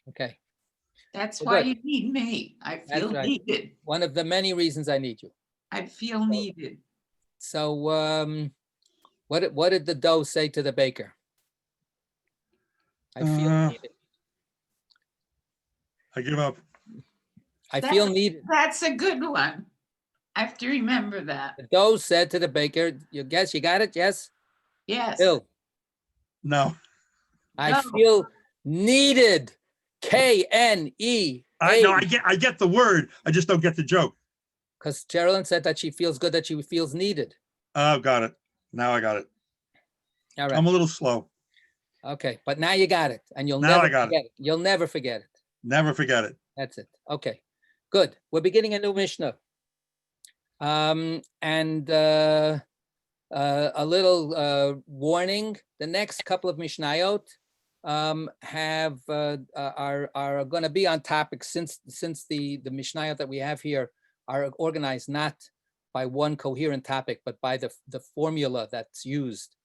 Okay. That's Well, why good. you need me. I feel That's right. needed. One of the many reasons I need you. I feel needed. So what did the dough say to the baker? I feel needed. I give up. I feel needed. That's a good one. I have to remember that. The dough said to the baker, you guess you got it? Yes? Yes. Bill, No. I No. feel needed. K-N-E. I get the word. I just don't get the joke. Because Geraldine said that she feels good, that she feels needed. Oh, got it. Now I got it. All right. I'm a little slow. Okay, but now you got it, and you'll Now never I got forget it. You'll never forget it. Never forget it. That's it. Okay, good. We're beginning a new Mishnah. And a little warning: the next couple of Mishnayot are going to be on topic, since the Mishnayot that we have here are organized not by one coherent topic, but by the formula that's used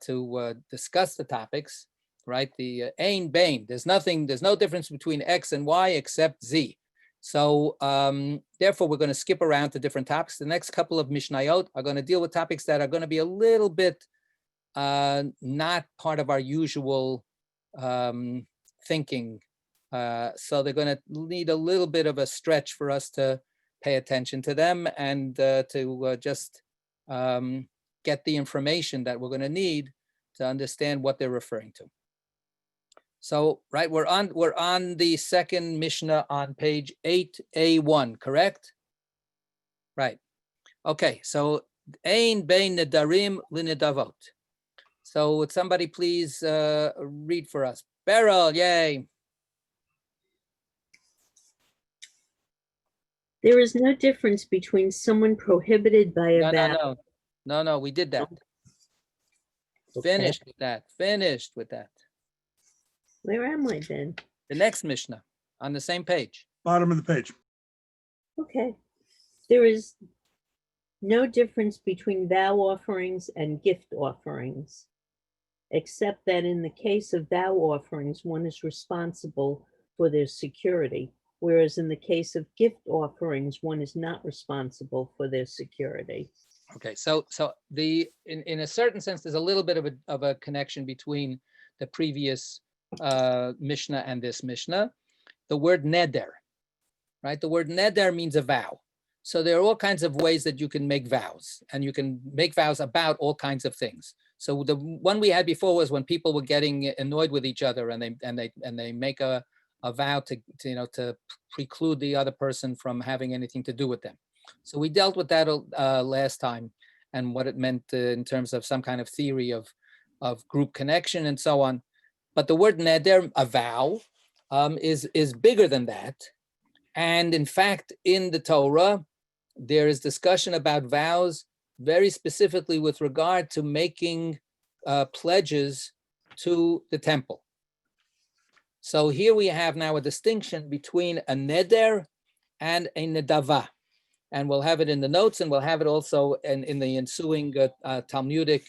to discuss the topics, right? The Ein Bain. There's no difference between X and Y except Z. So therefore, we're going to skip around to different topics. The next couple of Mishnayot are going to deal with topics that are going to be a little bit not part of our usual thinking. So they're going to need a little bit of a stretch for us to pay attention to them and to just get the information that we're going to need to understand what they're referring to. So, right, we're on the second Mishnah on page 8A1, correct? Right. Okay, so Ein Bein Nedarim Linedavot. So would somebody please read for us? Beryl, yay. There is no difference between someone prohibited by a vow. No, we did that. Okay. Finished with that. Where am I then? The next Mishnah on the same page. Bottom of the page. Okay. There is no difference between vow offerings and gift offerings, except that in the case of vow offerings, one is responsible for their security, whereas in the case of gift offerings, one is not responsible for their security. Okay, so in a certain sense, there's a little bit of a connection between the previous Mishnah and this Mishnah. The word neder, right? The word neder means a vow. So there are all kinds of ways that you can make vows, and you can make vows about all kinds of things. So the one we had before was when people were getting annoyed with each other, and they make a vow to preclude the other person from having anything to do with them. So we dealt with that last time, and what it meant in terms of some kind of theory of group connection and so on. But the word neder, a vow, is bigger than that. And in fact, in the Torah, there is discussion about vows very specifically with regard to making pledges to the temple. So here we have now a distinction between a neder and a nedava. And we'll have it in the notes, and we'll have it also in the ensuing Talmudic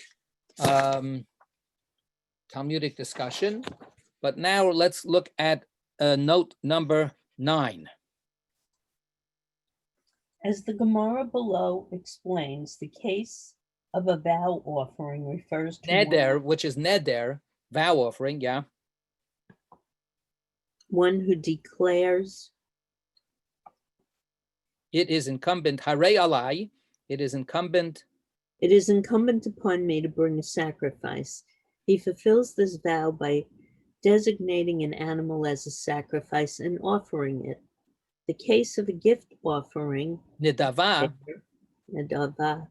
discussion. But now let's look at note number 9. As the Gemara below explains, the case of a vow offering refers to Neder, which is neder, vow offering, yeah. one who declares. It is incumbent, harei alai, it is incumbent. It is incumbent upon me to bring a sacrifice. He fulfills this vow by designating an animal as a sacrifice and offering it. The case of a gift offering, Nedava, nedava,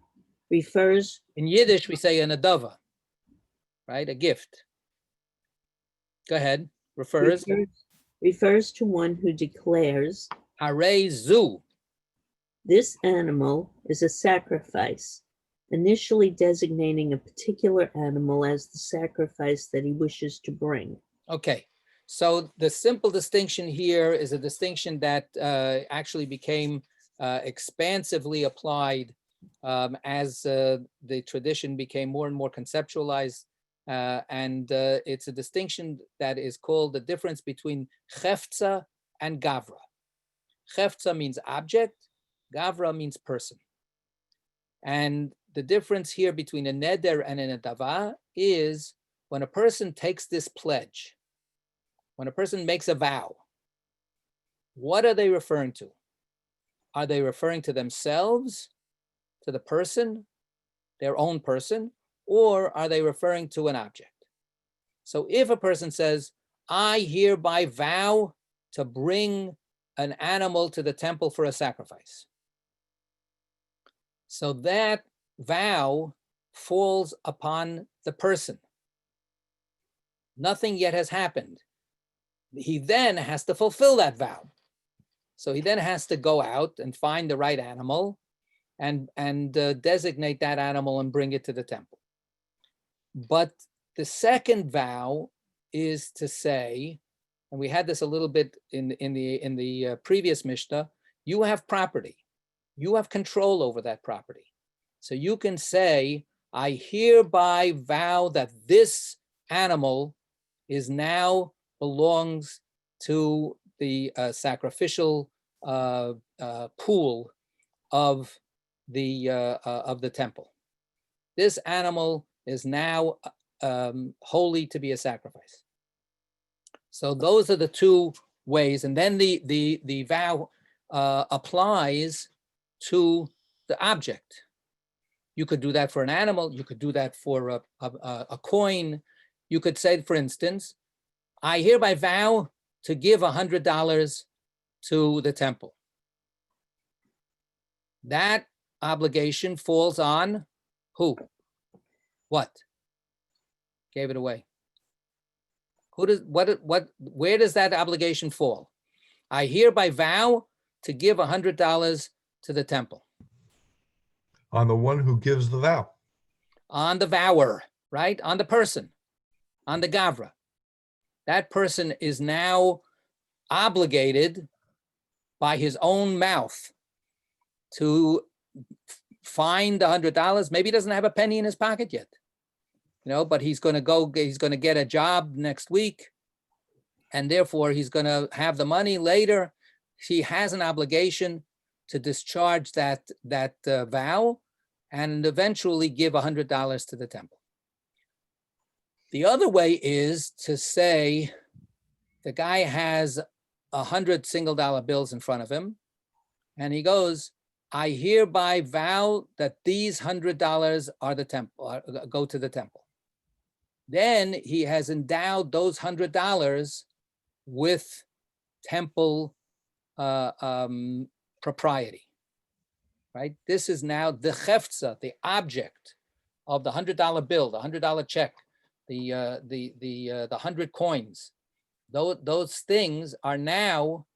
refers. in Yiddish we say a nedava, right? A gift. Go ahead, refers To one who declares. Harei zu. This animal is a sacrifice, initially designating a particular animal as the sacrifice that he wishes to bring. Okay, so the simple distinction here is a distinction that actually became expansively applied as the tradition became more and more conceptualized It's a distinction that is called the difference between Cheftza and Gavra. Cheftza means object, Gavra means person. And the difference here between a neder and a nedava is when a person takes this pledge, when a person makes a vow, what are they referring to? Are they referring to themselves, to the person, their own person, or are they referring to an object? So if a person says, I hereby vow to bring an animal to the temple for a sacrifice, so that vow falls upon the person. Nothing yet has happened. He then has to fulfill that vow. So he then has to go out and find the right animal and designate that animal and bring it to the temple. But the second vow is to say, and we had this a little bit in the previous Mishnah, you have property. You have control over that property. So you can say, I hereby vow that this animal is now belongs to the sacrificial pool of the temple. This animal is now holy to be a sacrifice. So those are the two ways, and then the vow applies to the object. You could do that for an animal. You could do that for a coin. You could say, for instance, I hereby vow to give $100 to the temple. That obligation falls on who? What? Gave it away. Who does where does that obligation fall? I hereby vow to give $100 to the temple. On the one who gives the vow. On the vower, right? On the person, on the gavra. That person is now obligated by his own mouth to find $100. Maybe he doesn't have a penny in his pocket yet, but he's going to get a job next week, and therefore he's going to have the money later. He has an obligation to discharge that vow and eventually give $100 to the temple. The other way is to say the guy has 100 single dollar bills in front of him, and he goes, I hereby vow that these $100 are the temple, go to the temple. Then he has endowed those $100 with temple propriety, right? This is now the cheftza, the object of the $100 bill, the $100 check, the 100 coins. Those things are now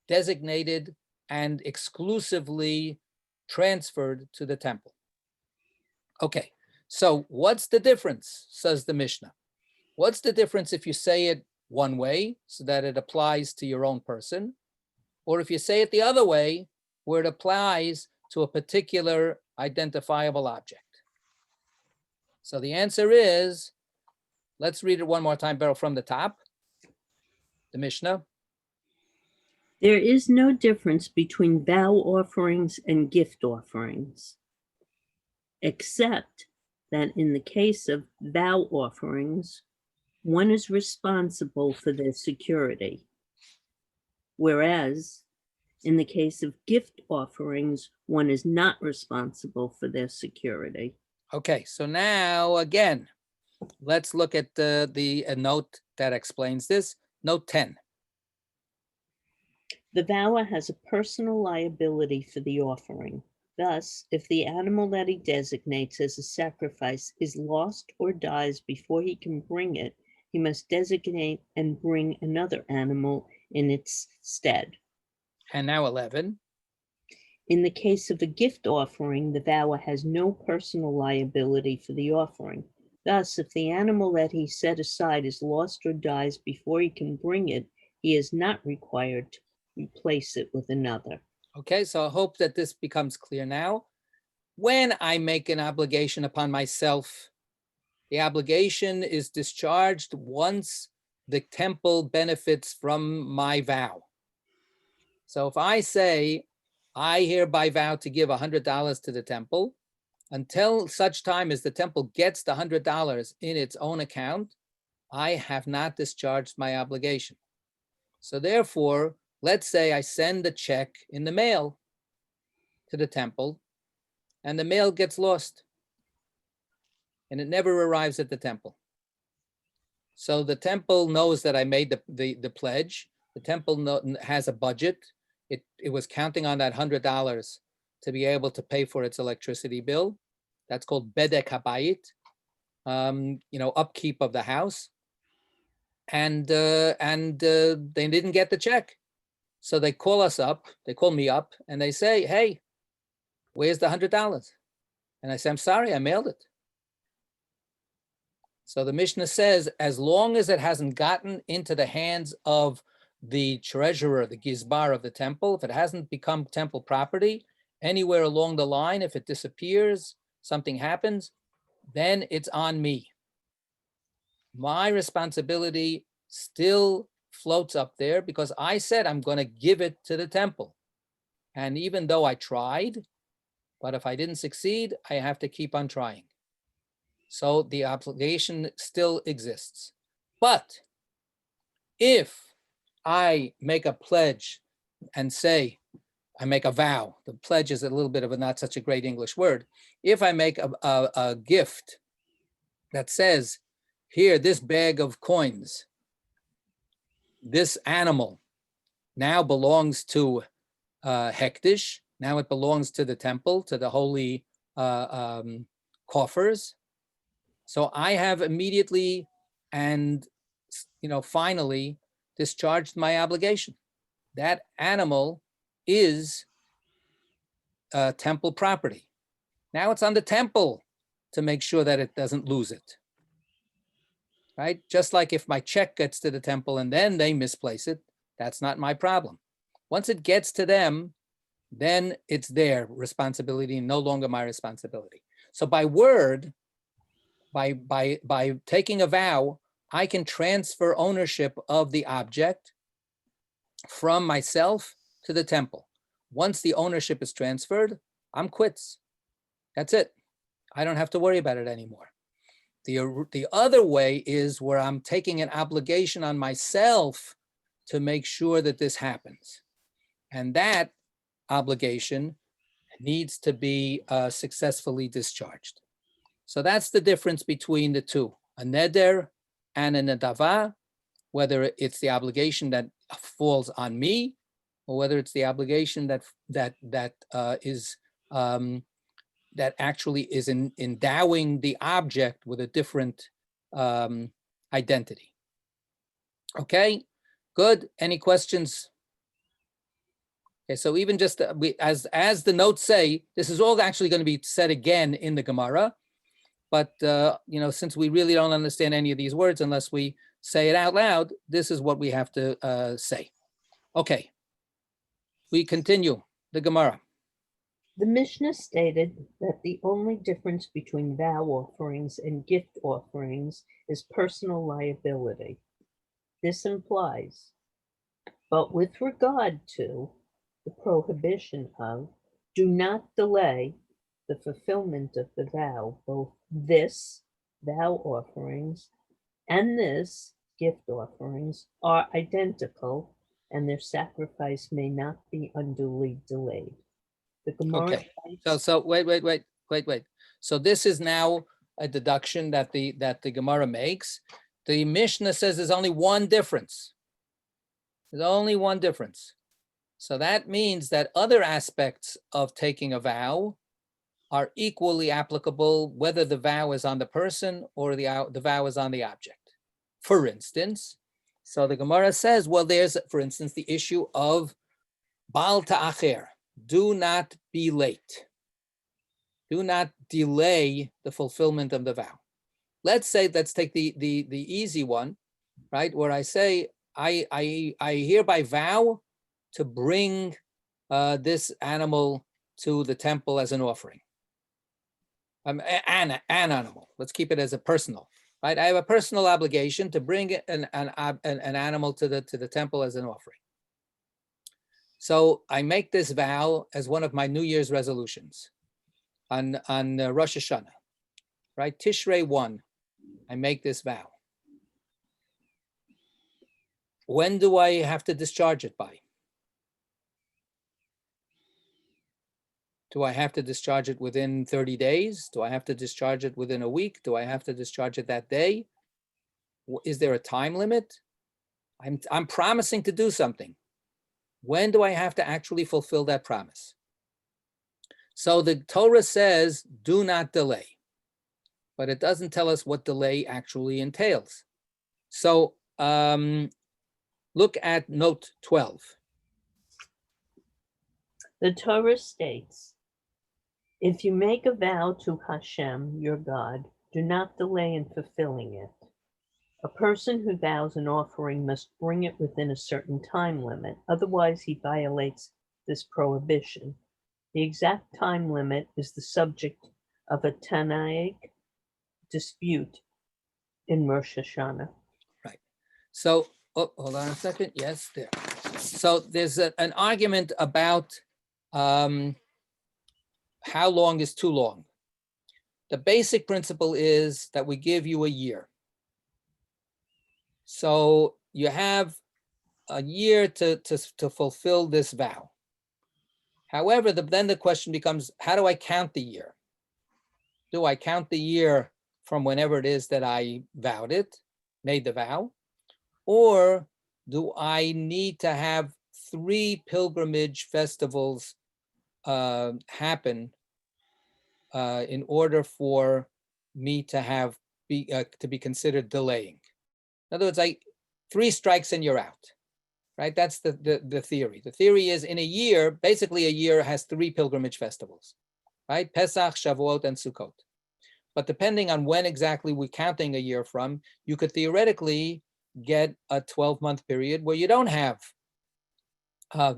designated and exclusively transferred to the temple. Okay, so what's the difference, says the Mishnah? What's the difference if you say it one way so that it applies to your own person, or if you say it the other way where it applies to a particular identifiable object? So the answer is, let's read it one more time, Beryl, from the top. The Mishnah. There is no difference between vow offerings and gift offerings, except that in the case of vow offerings, one is responsible for their security, whereas in the case of gift offerings, one is not responsible for their security. Okay, so now again, let's look at the note that explains this. Note 10. The vower has a personal liability for the offering. Thus, if the animal that he designates as a sacrifice is lost or dies before he can bring it, he must designate and bring another animal in its stead. And now 11. In the case of a gift offering, the vower has no personal liability for the offering. Thus, if the animal that he set aside is lost or dies before he can bring it, he is not required to replace it with another. Okay, so I hope that this becomes clear now. When I make an obligation upon myself The obligation is discharged once the temple benefits from my vow. So if I say, I hereby vow to give $100 to the temple, until such time as the temple gets the $100 in its own account, I have not discharged my obligation. So therefore, let's say I send a check in the mail to the temple, and the mail gets lost, and it never arrives at the temple. So the temple knows that I made the pledge. The temple has a budget. It was counting on that $100 to be able to pay for its electricity bill. That's called bedek habayit, upkeep of the house. And they didn't get the check. So they call us up, they call me up, and they say, hey, where's the $100? And I say, I'm sorry, I mailed it. So the Mishnah says, as long as it hasn't gotten into the hands of the treasurer, the gizbar of the temple, if it hasn't become temple property, anywhere along the line, if it disappears, something happens, then it's on me. My responsibility still floats up there because I said I'm going to give it to the temple. And even though I tried, but if I didn't succeed, I have to keep on trying. So the obligation still exists. But if I make a pledge and say, I make a vow, the pledge is a little bit of a not such a great English word. If I make a gift that says, here, this bag of coins, this animal now belongs to Hektish, now it belongs to the temple, to the holy coffers. So I have immediately and finally discharged my obligation. That animal is temple property. Now it's on the temple to make sure that it doesn't lose it. Right? Just like if my check gets to the temple and then they misplace it, that's not my problem. Once it gets to them, then it's their responsibility, no longer my responsibility. So by word, by taking a vow, I can transfer ownership of the object from myself to the temple. Once the ownership is transferred, I'm quits. That's it. I don't have to worry about it anymore. The other way is where I'm taking an obligation on myself to make sure that this happens. And that obligation needs to be successfully discharged. So that's the difference between the two, a neder and a nedava, whether it's the obligation that falls on me or whether it's the obligation that actually is endowing the object with a different identity. Okay, good. Any questions? Okay, so even just as the notes say, this is all actually going to be said again in the Gemara. But, since we really don't understand any of these words unless we say it out loud, this is what we have to say. Okay, we continue the Gemara. The Mishnah stated that the only difference between vow offerings and gift offerings is personal liability. This implies, but with regard to the prohibition of, do not delay the fulfillment of the vow, both this vow offerings and this gift offerings are identical, and their sacrifice may not be unduly delayed. The Gemara. Okay. So wait. So this is now a deduction that the Gemara makes. The Mishnah says there's only one difference. There's only one difference. So that means that other aspects of taking a vow are equally applicable, whether the vow is on the person or the vow is on the object. For instance, so the Gemara says, well, there's, for instance, the issue of bal ta'acher. Do not be late. Do not delay the fulfillment of the vow. Let's take the easy one, right? Where I say, I hereby vow to bring this animal to the temple as an offering. An animal. Let's keep it as a personal, right? I have a personal obligation to bring an animal to the temple as an offering. So I make this vow as one of my New Year's resolutions on Rosh Hashanah, right? Tishrei 1, I make this vow. When do I have to discharge it by? Do I have to discharge it within 30 days? Do I have to discharge it within a week? Do I have to discharge it that day? Is there a time limit? I'm promising to do something. When do I have to actually fulfill that promise? So the Torah says, do not delay, but it doesn't tell us what delay actually entails. So look at note 12. The Torah states, if you make a vow to Hashem, your God, do not delay in fulfilling it. A person who vows an offering must bring it within a certain time limit, otherwise he violates this prohibition. The exact time limit is the subject of a Tanaic dispute in Rosh Hashanah. Right. So, hold on a second. Yes, there. So there's an argument about how long is too long. The basic principle is that we give you a year. So you have a year to fulfill this vow. However, then the question becomes, how do I count the year? Do I count the year from whenever it is that I vowed it, made the vow? Or do I need to have 3 pilgrimage festivals happen in order for me to be considered delaying? In other words, 3 strikes and you're out, right? That's the theory. The theory is in a year, basically a year has 3 pilgrimage festivals, right? Pesach, Shavuot, and Sukkot. But depending on when exactly we're counting a year from, you could theoretically get a 12-month period where you don't have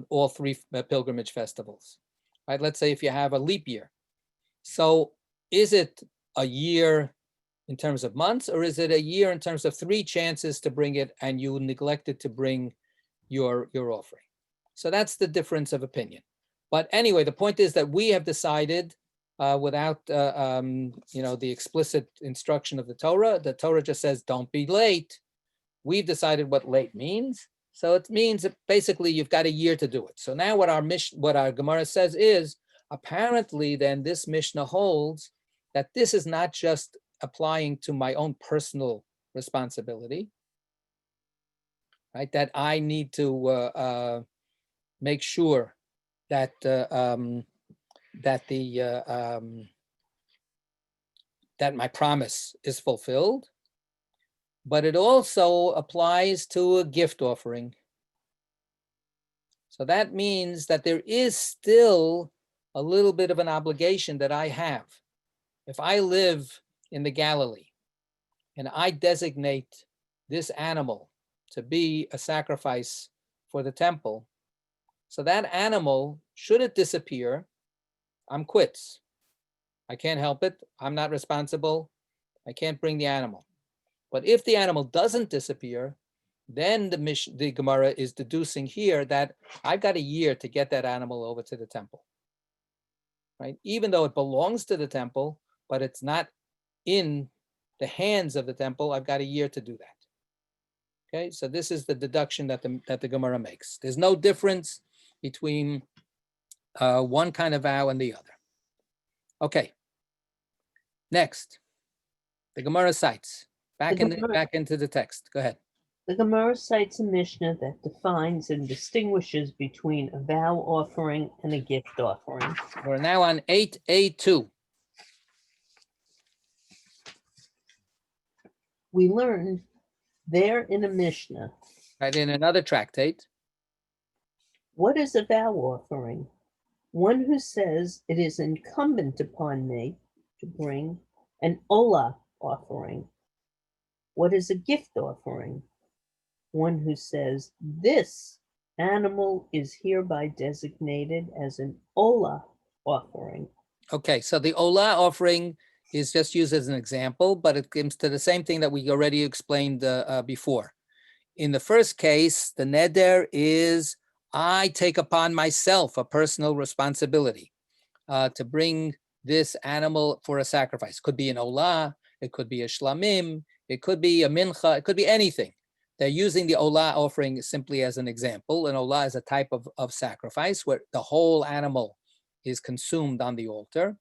all 3 pilgrimage festivals, right? Let's say if you have a leap year. So is it a year in terms of months, or is it a year in terms of 3 chances to bring it and you neglected to bring your offering? So that's the difference of opinion. But anyway, the point is that we have decided without the explicit instruction of the Torah just says, don't be late. We've decided what late means. So it means that basically you've got a year to do it. So now what our Gemara says is, apparently then this Mishnah holds that this is not just applying to my own personal responsibility, right? That I need to make sure that that my promise is fulfilled, but it also applies to a gift offering. So that means that there is still a little bit of an obligation that I have. If I live in the Galilee and I designate this animal to be a sacrifice for the temple, so that animal, should it disappear, I'm quits. I can't help it. I'm not responsible. I can't bring the animal. But if the animal doesn't disappear, then the Gemara is deducing here that I've got a year to get that animal over to the temple, right? Even though it belongs to the temple, but it's not in the hands of the temple, I've got a year to do that. Okay, so this is the deduction that the Gemara makes. There's no difference between one kind of vow and the other. Okay, next, the Gemara cites, back into the text. Go ahead. The Gemara cites a Mishnah that defines and distinguishes between a vow offering and a gift offering. We're now on 8a2. We learned there in a Mishnah. Right, in another tractate. What is a vow offering? One who says it is incumbent upon me to bring an olah offering. What is a gift offering? One who says this animal is hereby designated as an olah offering. Okay, so the olah offering is just used as an example, but it comes to the same thing that we already explained before. In the first case, the neder is, I take upon myself a personal responsibility to bring this animal for a sacrifice. Could be an olah, it could be a shlamim, it could be a mincha, it could be anything. They're using the olah offering simply as an example. An olah is a type of sacrifice where the whole animal is consumed on the altar,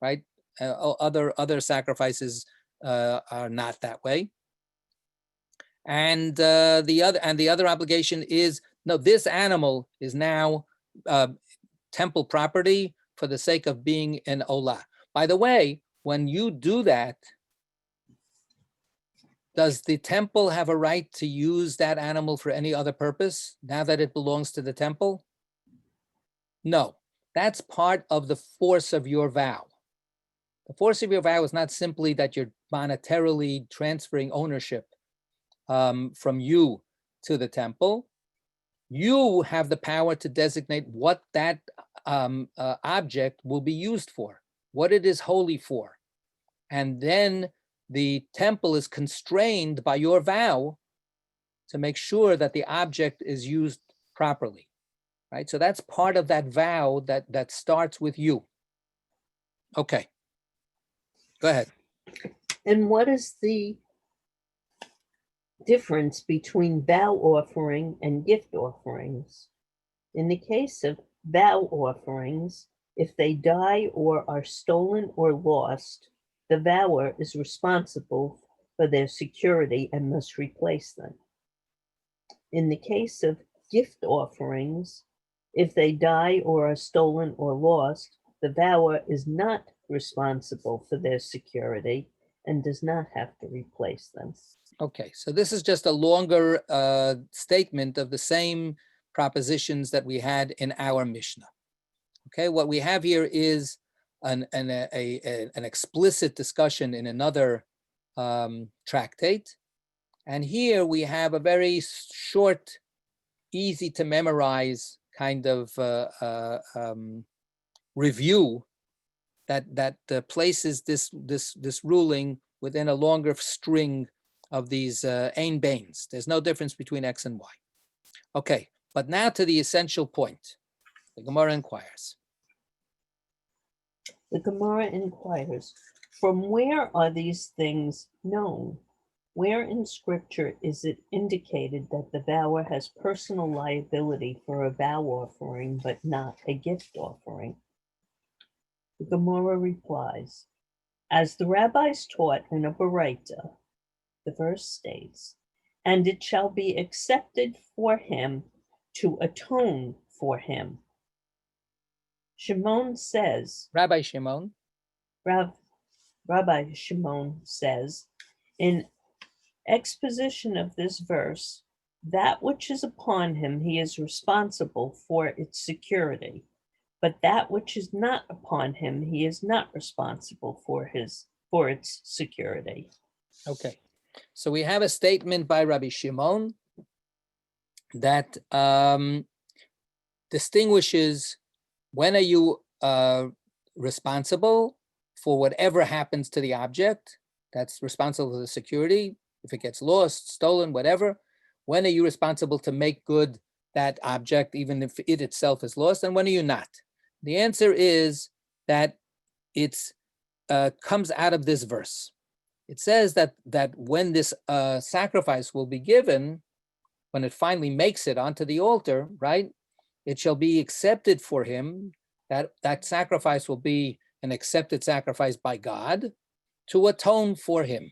right? Other sacrifices are not that way. And the other obligation is, no, this animal is now temple property for the sake of being an olah. By the way, when you do that, does the temple have a right to use that animal for any other purpose now that it belongs to the temple? No, that's part of the force of your vow. The force of your vow is not simply that you're monetarily transferring ownership from you to the temple. You have the power to designate what that object will be used for, what it is holy for. And then the temple is constrained by your vow to make sure that the object is used properly, right? So that's part of that vow that starts with you. Okay, go ahead. And what is the difference between vow offering and gift offerings? In the case of vow offerings, if they die or are stolen or lost, the vower is responsible for their security and must replace them. In the case of gift offerings, if they die or are stolen or lost, the vower is not responsible for their security and does not have to replace them. Okay, so this is just a longer statement of the same propositions that we had in our Mishnah. Okay, what we have here is an explicit discussion in another tractate. And here we have a very short, easy to memorize kind of review that places this ruling within a longer string of these ein bains. There's no difference between X and Y. Okay, but now to the essential point. The Gemara inquires. The Gemara inquires, from where are these things known? Where in scripture is it indicated that the vower has personal liability for a vow offering, but not a gift offering? The Gemara replies, as the rabbis taught in a Baraita, the verse states, and it shall be accepted for him to atone for him. Shimon says, Rabbi Shimon. Rabbi Shimon says, in exposition of this verse, that which is upon him, he is responsible for its security, but that which is not upon him, he is not responsible for its security. Okay, so we have a statement by Rabbi Shimon that distinguishes when are you responsible for whatever happens to the object that's responsible for the security, if it gets lost, stolen, whatever. When are you responsible to make good that object, even if it itself is lost, and when are you not? The answer is that it's comes out of this verse. It says that when this sacrifice will be given, when it finally makes it onto the altar, right, it shall be accepted for him, that sacrifice will be an accepted sacrifice by God to atone for him,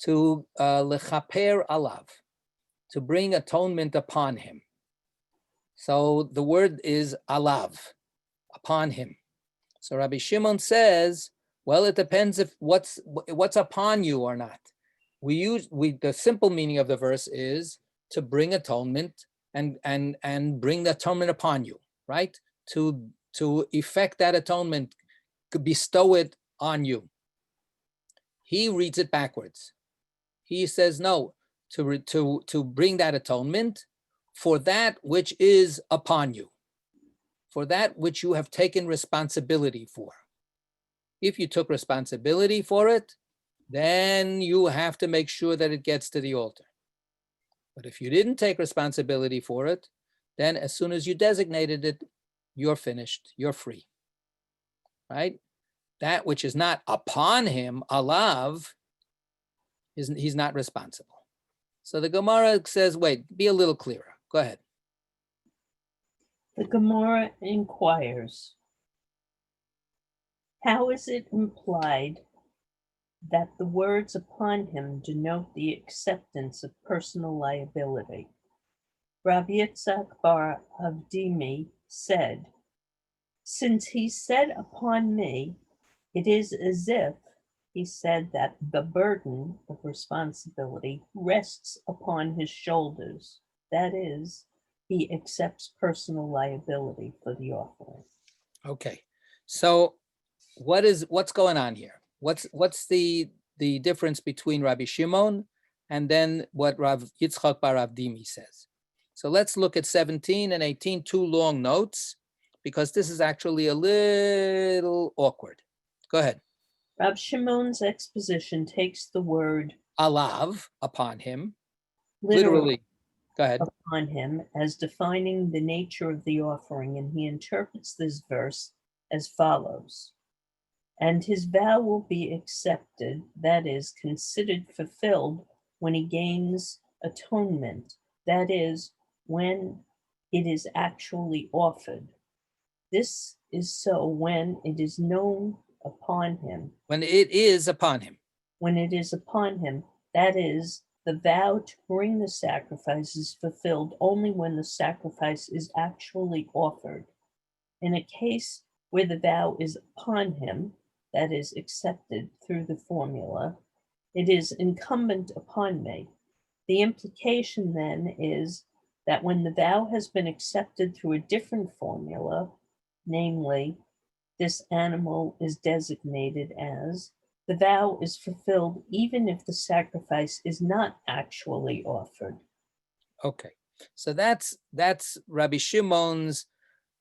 to lechaper alav, to bring atonement upon him. So the word is alav, upon him. So Rabbi Shimon says, well, it depends if what's upon you or not. The simple meaning of the verse is to bring atonement and bring the atonement upon you, right? To effect that atonement, to bestow it on you. He reads it backwards. He says, no, to bring that atonement for that which is upon you, for that which you have taken responsibility for. If you took responsibility for it, then you have to make sure that it gets to the altar. But if you didn't take responsibility for it, then as soon as you designated it, you're finished, you're free, right? That which is not upon him, alav, he's not responsible. So the Gemara says, wait, be a little clearer. Go ahead. The Gemara inquires, how is it implied that the words upon him denote the acceptance of personal liability? Rabbi Yitzchak bar Avdimi said, since he said upon me, it is as if he said that the burden of responsibility rests upon his shoulders. That is, he accepts personal liability for the offering. Okay, so what's going on here? What's the difference between Rabbi Shimon and then what Rav Yitzchak bar Avdimi says? So let's look at 17 and 18, two long notes, because this is actually a little awkward. Go ahead. Rav Shimon's exposition takes the word Alav, upon him, literally literally. Go ahead. upon him as defining the nature of the offering, and he interprets this verse as follows. And his vow will be accepted, that is, considered fulfilled, when he gains atonement, that is, when it is actually offered. This is so when it is known upon him. When it is upon him. When it is upon him, that is, the vow to bring the sacrifice is fulfilled only when the sacrifice is actually offered. In a case where the vow is upon him, that is, accepted through the formula, it is incumbent upon me. The implication then is that when the vow has been accepted through a different formula, namely, this animal is designated as, the vow is fulfilled even if the sacrifice is not actually offered. Okay, so that's Rabbi Shimon's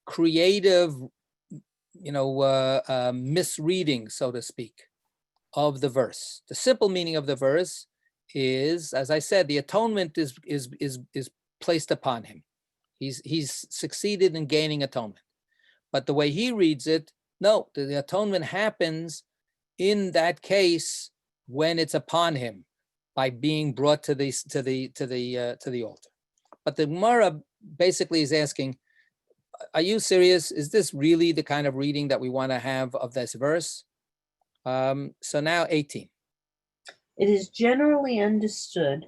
creative, misreading, so to speak, of the verse. The simple meaning of the verse is, as I said, the atonement is placed upon him. He's succeeded in gaining atonement. But the way he reads it, no, the atonement happens in that case when it's upon him by being brought to the altar. But the Gemara basically is asking, are you serious? Is this really the kind of reading that we want to have of this verse? So now 18. It is generally understood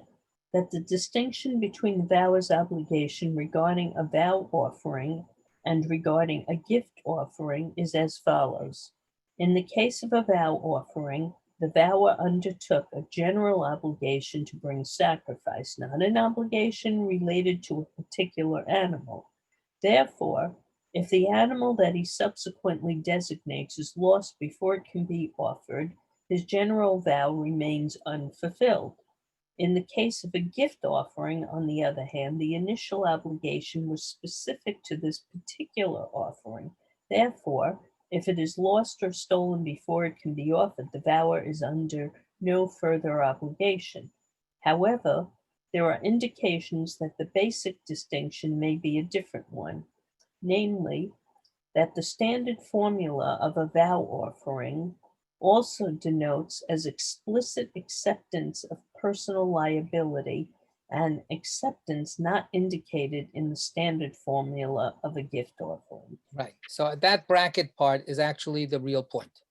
that the distinction between the vower's obligation regarding a vow offering and regarding a gift offering is as follows. In the case of a vow offering, the vower undertook a general obligation to bring sacrifice, not an obligation related to a particular animal. Therefore, if the animal that he subsequently designates is lost before it can be offered, his general vow remains unfulfilled. In the case of a gift offering, on the other hand, the initial obligation was specific to this particular offering. Therefore, if it is lost or stolen before it can be offered, the vower is under no further obligation. However, there are indications that the basic distinction may be a different one, namely, that the standard formula of a vow offering also denotes as explicit acceptance of personal liability and acceptance not indicated in the standard formula of a gift offering. Right. So that bracket part is actually the real point.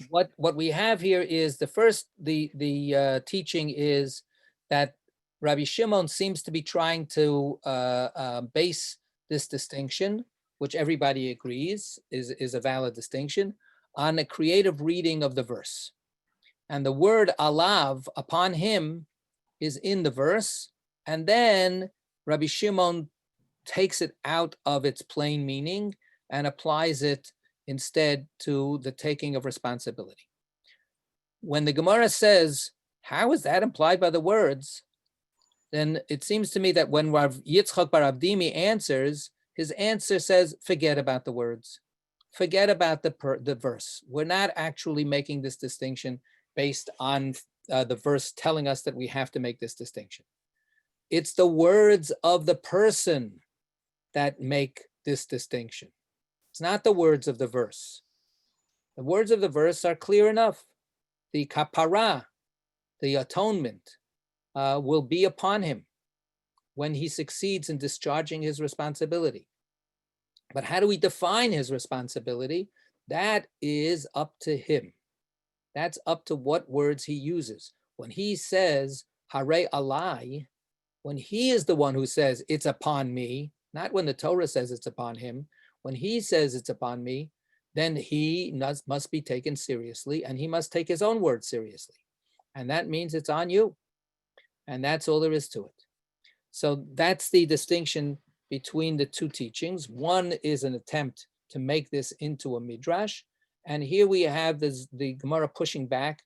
What we have here is the teaching is that Rabbi Shimon seems to be trying to base this distinction, which everybody agrees is a valid distinction, on a creative reading of the verse. And the word alav, upon him, is in the verse, and then Rabbi Shimon takes it out of its plain meaning and applies it instead to the taking of responsibility. When the Gemara says, how is that implied by the words? Then it seems to me that when Rav Yitzchak bar Avdimi answers, his answer says, forget about the words. forget about the verse. We're not actually making this distinction based on the verse telling us that we have to make this distinction. It's the words of the person that make this distinction. It's not the words of the verse. The words of the verse are clear enough. The kapara, the atonement, will be upon him when he succeeds in discharging his responsibility. But how do we define his responsibility? That is up to him. That's up to what words he uses. When he says, Hare alai, when he is the one who says, it's upon me, not when the Torah says it's upon him, when he says it's upon me, then he must be taken seriously, and he must take his own word seriously. And that means it's on you. And that's all there is to it. So that's the distinction between the two teachings. One is an attempt to make this into a midrash. And here we have the Gemara pushing back.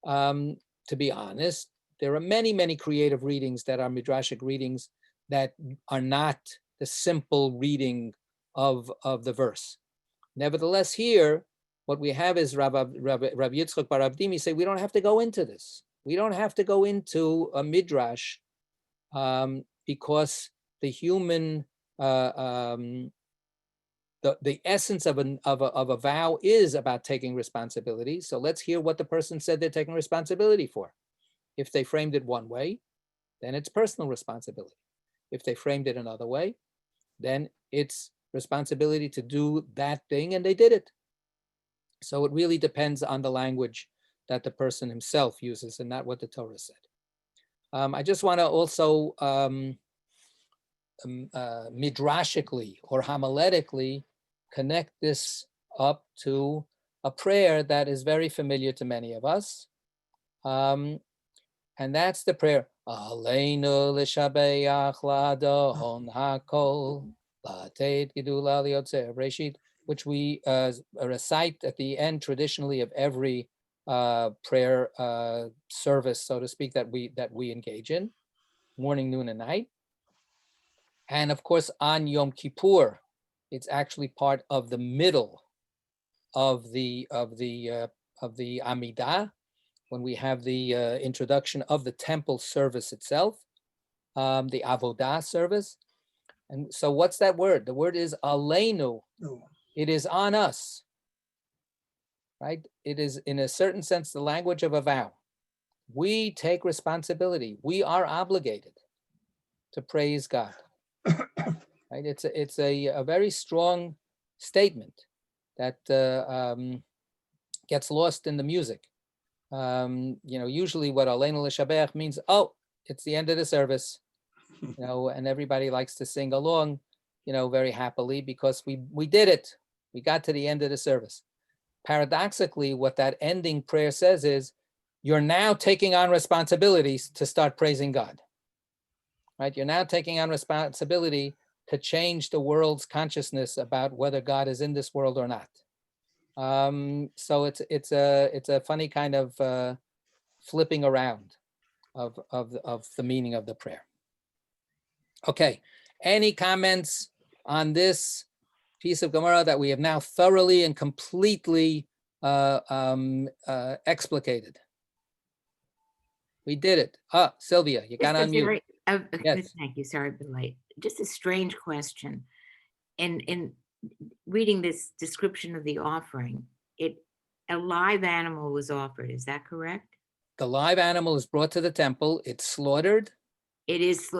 To be honest, there are many, many creative readings that are midrashic readings that are not the simple reading of the verse. Nevertheless, here, what we have is Rabbi Yitzchak bar Abdimi say, we don't have to go into this. We don't have to go into a midrash because the human, the essence of a vow is about taking responsibility. So let's hear what the person said they're taking responsibility for. If they framed it one way, then it's personal responsibility. If they framed it another way, then it's responsibility to do that thing, and they did it. So it really depends on the language that the person himself uses and not what the Torah said. I just want to also midrashically or homiletically connect this up to a prayer that is very familiar to many of us. And that's the prayer, Aleinu l'shabeach la'adon hakol la'ateit gidula li'otzeh Breshit, which we recite at the end traditionally of every prayer service, so to speak, that we engage in, morning, noon, and night. And of course, on Yom Kippur, it's actually part of the middle of the Amidah, when we have the introduction of the temple service itself, the Avodah service. And so what's that word? The word is Aleinu. It is on us, right? It is, in a certain sense, the language of a vow. We take responsibility. We are obligated to praise God. Right? It's a very strong statement that gets lost in the music. Usually what Aleinu l'shabeach means, oh, it's the end of the service, and everybody likes to sing along, very happily because we did it. We got to the end of the service. Paradoxically, what that ending prayer says is, you're now taking on responsibilities to start praising God, right? You're now taking on responsibility to change the world's consciousness about whether God is in this world or not. So it's a funny kind of flipping around of the meaning of the prayer. Okay, any comments on this piece of Gemara that we have now thoroughly and completely explicated? We did it. Sylvia, you got to unmute. Yes. Thank you. Sorry, I've been late. Just a strange question. In reading this description of the offering, a live animal was offered. Is that correct? The live animal is brought to the temple. It's slaughtered. It is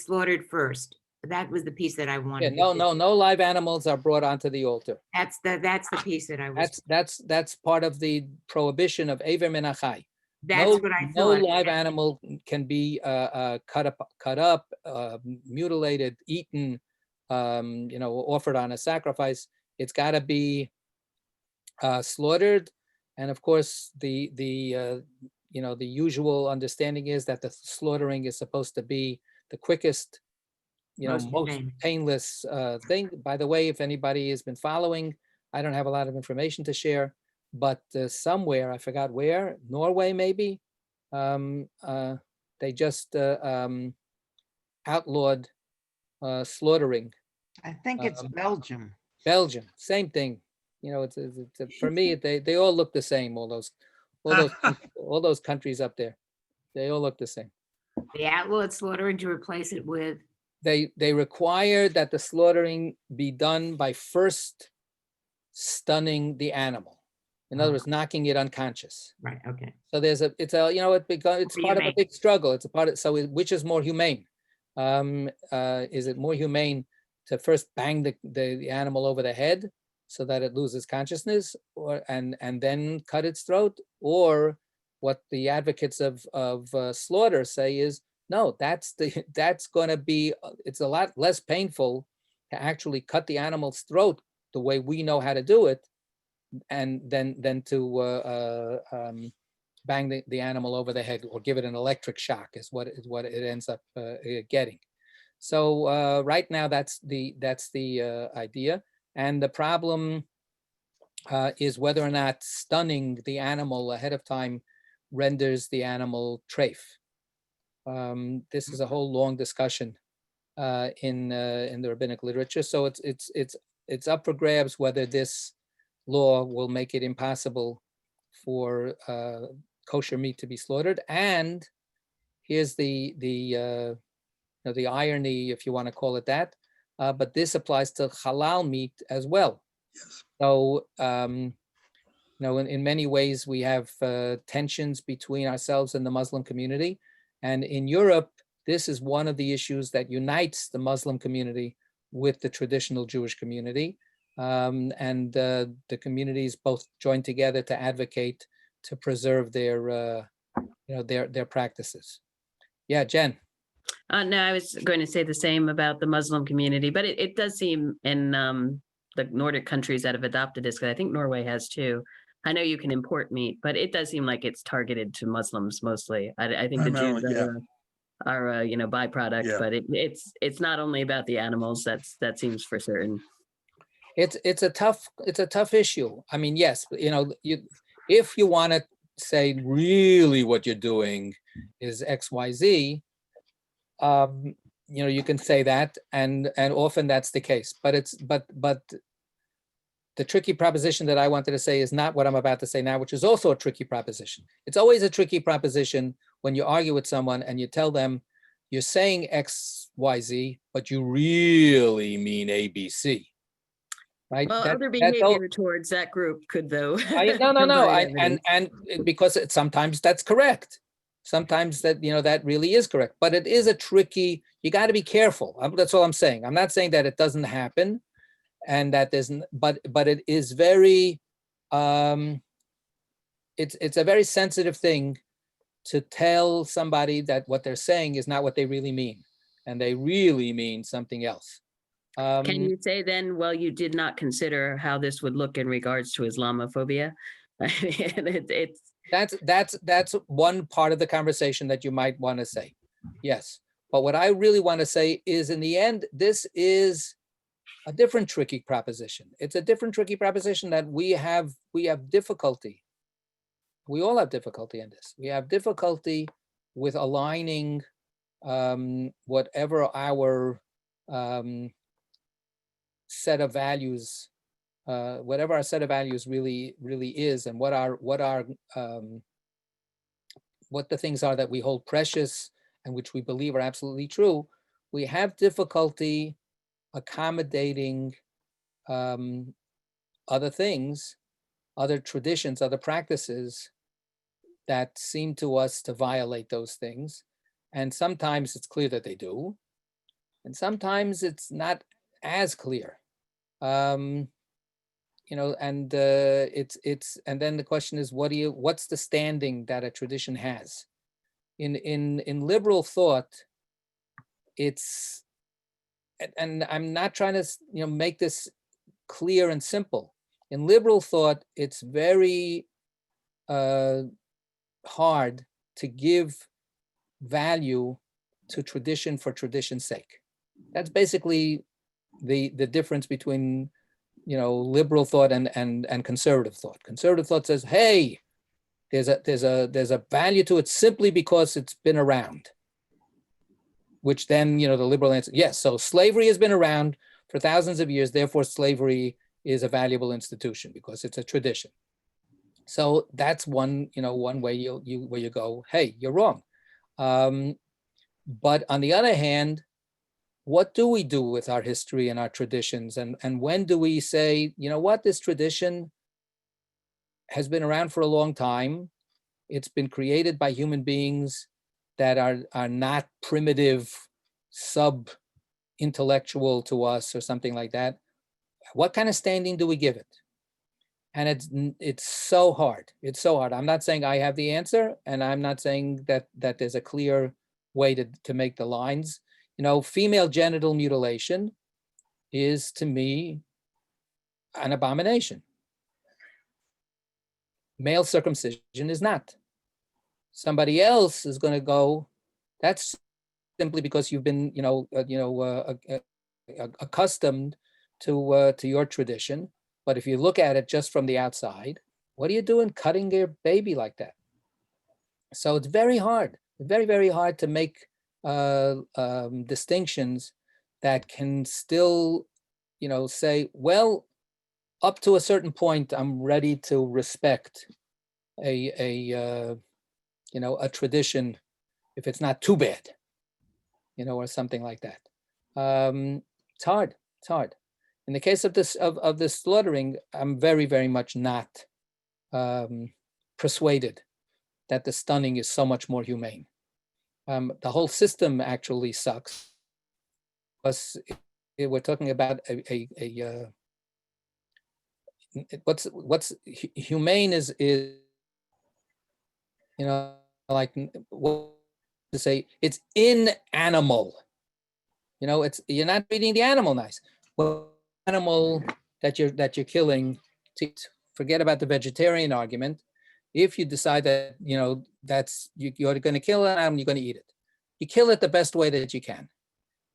slaughtered first. That was the piece that I wanted. Yeah, no live animals are brought onto the altar. That's the piece that I was. That's part of the prohibition of Ever Menachai. That's what I no thought. live animal can be cut up, mutilated, eaten, offered on a sacrifice. It's got to be slaughtered, and of course, the usual understanding is that the slaughtering is supposed to be the quickest, most painless thing. By the way, if anybody has been following, I don't have a lot of information to share. But somewhere, I forgot where, Norway maybe, they just outlawed slaughtering. I think it's Belgium. Belgium, same thing. for me, they all look the same. All those countries up there, they all look the same. The outlawed slaughtering to replace it with, They require that the slaughtering be done by first stunning the animal. In other words, knocking it unconscious. right, okay. So it's part of a big struggle. It's a part of, which is more humane? Is it more humane to first bang the animal over the head so that it loses consciousness, and then cut its throat? Or what the advocates of slaughter say is, no, it's a lot less painful to actually cut the animal's throat the way we know how to do it, and then to bang the animal over the head or give it an electric shock is what it ends up getting. So right now that's the idea, and the problem is whether or not stunning the animal ahead of time renders the animal treif. This is a whole long discussion in the rabbinic literature. So it's up for grabs whether this law will make it impossible for kosher meat to be slaughtered. And here's the irony, if you want to call it that, but this applies to halal meat as well. Yes. So in many ways we have tensions between ourselves and the Muslim community, and in Europe this is one of the issues that unites the Muslim community with the traditional Jewish community, and the communities both join together to advocate to preserve their practices. Yeah, Jen. No, I was going to say the same about the Muslim community, but it does seem in the Nordic countries that have adopted this, because I think Norway has too. I know you can import meat, but it does seem like it's targeted to Muslims mostly. I think the Jews are a byproduct, but it's not only about the animals. That seems for certain. It's a tough issue. I mean, yes, if you want to say really what you're doing is XYZ, you can say that, and often that's the case. But the tricky proposition that I wanted to say is not what I'm about to say now, which is also a tricky proposition. It's always a tricky proposition when you argue with someone and you tell them you're saying XYZ, but you really mean ABC. Right? Well, other behavior towards that group could, though. No. And because sometimes that's correct. Sometimes that really is correct. But it is a tricky. You got to be careful. That's all I'm saying. I'm not saying that it doesn't happen, and that there's. But it is very. It's a very sensitive thing to tell somebody that what they're saying is not what they really mean, and they really mean something else. Can you say then, well, you did not consider how this would look in regards to Islamophobia? That's one part of the conversation that you might want to say. Yes. But what I really want to say is, in the end, this is a different tricky proposition. It's a different tricky proposition that we have difficulty. We all have difficulty in this. We have difficulty with aligning whatever our set of values, whatever our set of values really is, and what the things are that we hold precious and which we believe are absolutely true. We have difficulty accommodating other things, other traditions, other practices that seem to us to violate those things. And sometimes it's clear that they do, and sometimes it's not as clear. And then the question is, what's the standing that a tradition has? In liberal thought, it's, and I'm not trying to make this clear and simple. In liberal thought, it's very hard to give value to tradition for tradition's sake. That's basically the difference between liberal thought and conservative thought. Conservative thought says, hey, there's a value to it simply because it's been around. Which then the liberal answer, yes, so slavery has been around for thousands of years, therefore slavery is a valuable institution because it's a tradition. So that's one way where you go, hey, you're wrong. But on the other hand, what do we do with our history and our traditions? And when do we say, you know what, this tradition has been around for a long time. It's been created by human beings that are not primitive, sub-intellectual to us or something like that. What kind of standing do we give it? And it's so hard. It's so hard. I'm not saying I have the answer, and I'm not saying that there's a clear way to make the lines. Female genital mutilation is, to me, an abomination. Male circumcision is not. Somebody else is going to go, that's simply because you've been, accustomed to your tradition. But if you look at it just from the outside, what are you doing cutting your baby like that? So it's very hard, very, very hard to make distinctions that can still, say, well, up to a certain point, I'm ready to respect a tradition if it's not too bad, or something like that. It's hard. It's hard. In the case of this of the slaughtering, I'm very, very much not persuaded that the stunning is so much more humane. The whole system actually sucks, because we're talking about what's humane is like what to say, it's in animal. It's, you're not treating the animal nice. Well, animal that you're killing, forget about the vegetarian argument. If you decide that that's you're going to kill an animal, you're going to eat it. You kill it the best way that you can.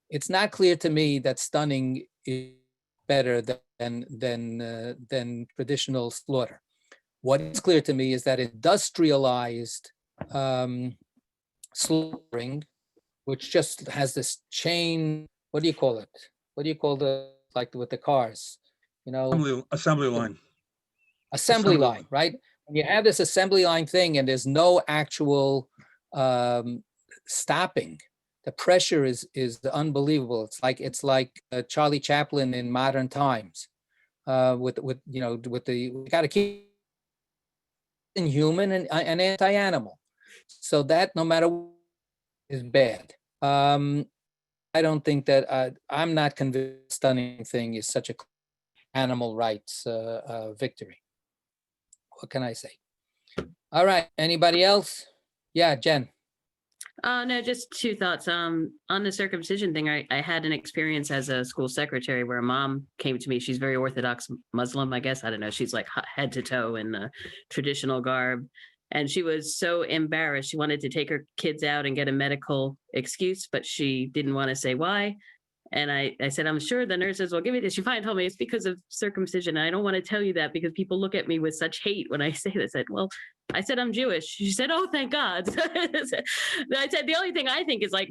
It's not clear to me that stunning is better than traditional slaughter. What is clear to me is that industrialized slaughtering, which just has this chain. What do you call it? What do you call like with the cars? Assembly line. Assembly line, right? When you have this assembly line thing and there's no actual stopping, the pressure is unbelievable. It's like Charlie Chaplin in modern times. We got to keep inhuman and anti-animal, so that no matter what is bad. I don't think that I'm not convinced stunning thing is such a animal rights victory. What can I say? All right. Anybody else? Yeah, Jen. No, just two thoughts. On the circumcision thing, I had an experience as a school secretary where a mom came to me. She's very Orthodox Muslim, I guess. I don't know. She's like head to toe in the traditional garb. And she was so embarrassed. She wanted to take her kids out and get a medical excuse, but she didn't want to say why. And I said, I'm sure the nurses will give it. She finally told me it's because of circumcision. And I don't want to tell you that because people look at me with such hate when I say this. I said, I'm Jewish. She said, oh, thank God. I said, the only thing I think is like,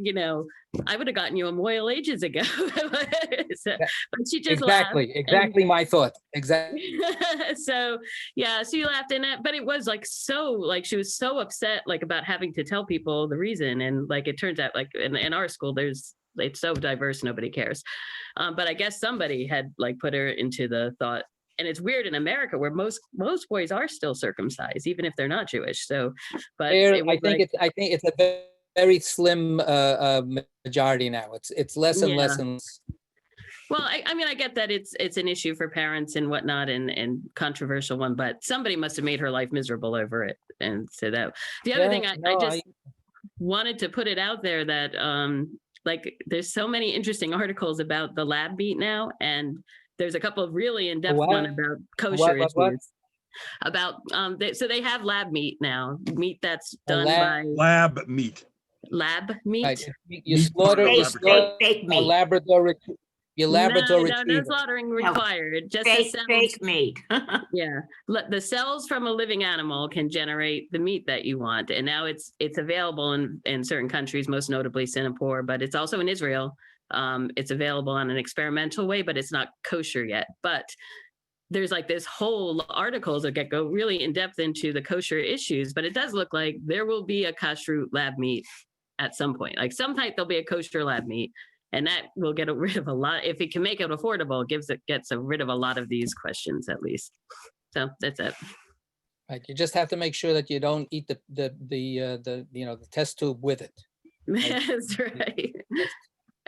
I would have gotten you a Moyle ages ago. But she just exactly my thought. Exactly. So, yeah, she laughed in it, but it was like, so like, she was so upset, like about having to tell people the reason. And like, it turns out like in our school, it's so diverse, nobody cares. But I guess somebody had like put her into the thought, and it's weird in America where most boys are still circumcised, even if they're not Jewish. So, but I think it's a very slim majority now. It's less and less and less. Well, I mean, I get that it's an issue for parents and whatnot, and controversial one, but somebody must have made her life miserable over it. And so that the other thing I just wanted to put it out there that like there's so many interesting articles about the lab meat now, and there's a couple of really in-depth one about kosher issues. About so they have lab meat now, meat that's done by lab meat. Lab meat. Right. You slaughter fake meat. a Labrador. No slaughtering required. Just fake meat. Yeah, the cells from a living animal can generate the meat that you want, and now it's available in certain countries, most notably Singapore, but it's also in Israel. It's available on an experimental way, but it's not kosher yet. But there's like this whole articles that go really in depth into the kosher issues, but it does look like there will be a kashrut lab meat at some point. Like some type there'll be a kosher lab meat, and that will get rid of a lot. If it can make it affordable, gets rid of a lot of these questions at least. So that's it. Right, you just have to make sure that you don't eat the test tube with it. That's right.